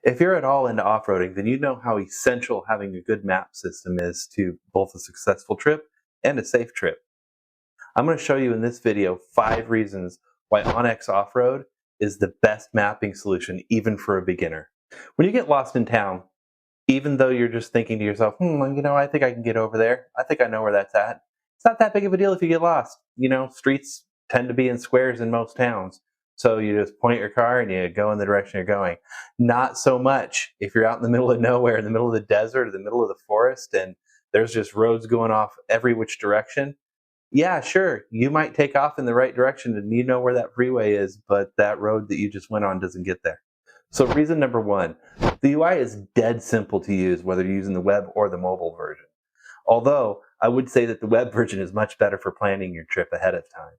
If you're at all into off-roading, then you know how essential having a good map system is to both a successful trip and a safe trip. I'm going to show you in this video 5 reasons why OnX Offroad is the best mapping solution even for a beginner. When you get lost in town, even though you're just thinking to yourself, I think I can get over there. I think I know where that's at. It's not that big of a deal if you get lost. Streets tend to be in squares in most towns. So you just point your car and you go in the direction you're going. Not so much if you're out in the middle of nowhere, in the middle of the desert, or the middle of the forest, and there's just roads going off every which direction. Yeah, sure, you might take off in the right direction and you know where that freeway is, but that road that you just went on doesn't get there. So reason number 1, the UI is dead simple to use, whether you're using the web or the mobile version. Although, I would say that the web version is much better for planning your trip ahead of time.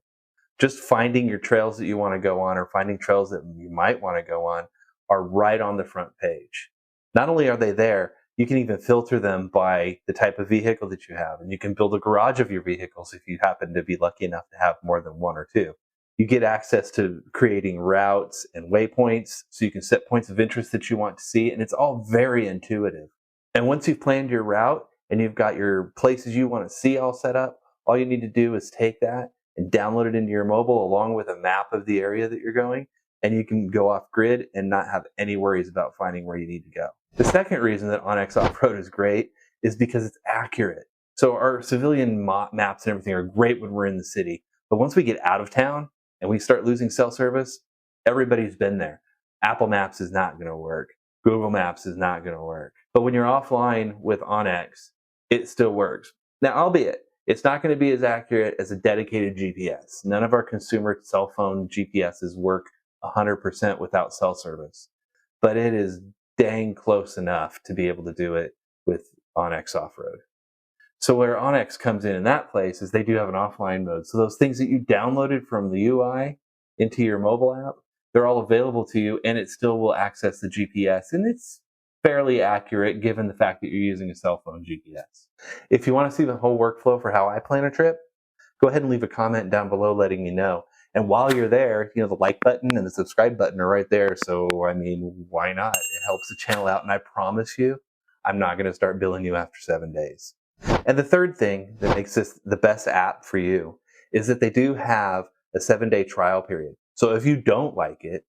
Just finding your trails that you want to go on or finding trails that you might want to go on are right on the front page. Not only are they there, you can even filter them by the type of vehicle that you have, and you can build a garage of your vehicles if you happen to be lucky enough to have more than 1 or 2. You get access to creating routes and waypoints, so you can set points of interest that you want to see, and it's all very intuitive. And once you've planned your route and you've got your places you want to see all set up, all you need to do is take that and download it into your mobile along with a map of the area that you're going, and you can go off grid and not have any worries about finding where you need to go. The second reason that OnX Offroad is great is because it's accurate. So our civilian maps and everything are great when we're in the city, but once we get out of town and we start losing cell service, everybody's been there. Apple Maps is not going to work. Google Maps is not going to work. But when you're offline with OnX, it still works. Now, albeit, it's not going to be as accurate as a dedicated GPS. None of our consumer cell phone GPSs work 100% without cell service, but it is dang close enough to be able to do it with OnX Offroad. So where OnX comes in that place is they do have an offline mode. So those things that you downloaded from the UI into your mobile app, they're all available to you, and it still will access the GPS, and it's fairly accurate given the fact that you're using a cell phone GPS. If you want to see the whole workflow for how I plan a trip, go ahead and leave a comment down below letting me know. And while you're there, the like button and the subscribe button are right there. So, why not? It helps the channel out, and I promise you, I'm not going to start billing you after 7 days. And the third thing that makes this the best app for you is that they do have a 7-day trial period. So if you don't like it,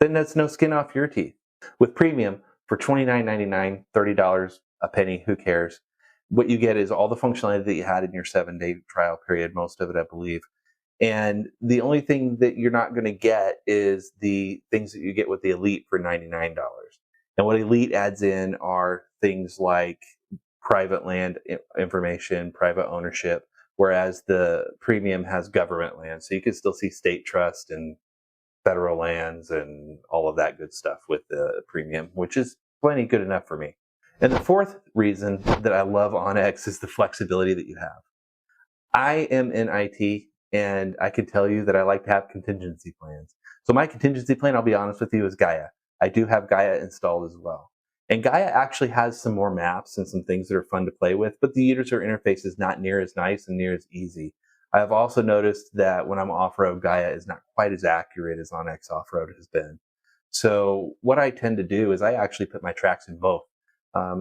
then that's no skin off your teeth. With Premium, for $29.99, $30 a penny, who cares? What you get is all the functionality that you had in your 7-day trial period, most of it, I believe. And the only thing that you're not going to get is the things that you get with the Elite for $99. And what Elite adds in are things like private land information, private ownership, whereas the Premium has government land. So you can still see state trust and federal lands and all of that good stuff with the Premium, which is plenty good enough for me. And the fourth reason that I love OnX is the flexibility that you have. I am in IT, and I can tell you that I like to have contingency plans. So my contingency plan, I'll be honest with you, is Gaia. I do have Gaia installed as well. And Gaia actually has some more maps and some things that are fun to play with, but the user interface is not near as nice and near as easy. I have also noticed that when I'm off-road, Gaia is not quite as accurate as OnX Offroad has been. So what I tend to do is I actually put my tracks in both.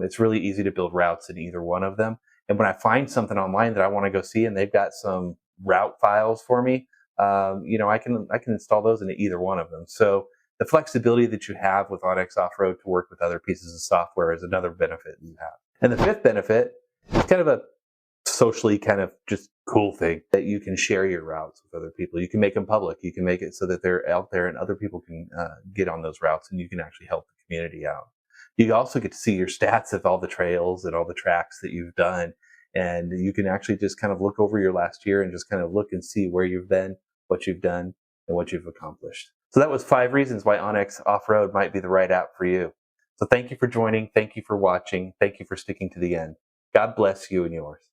It's really easy to build routes in either one of them. And when I find something online that I want to go see and they've got some route files for me, I can install those into either one of them. So the flexibility that you have with OnX Offroad to work with other pieces of software is another benefit you have. And the fifth benefit is kind of a socially kind of just cool thing, that you can share your routes with other people. You can make them public. You can make it so that they're out there and other people can get on those routes, and you can actually help the community out. You also get to see your stats of all the trails and all the tracks that you've done. And you can actually just kind of look over your last year and just kind of look and see where you've been, what you've done, and what you've accomplished. So that was 5 reasons why OnX Offroad might be the right app for you. So thank you for joining. Thank you for watching. Thank you for sticking to the end. God bless you and yours.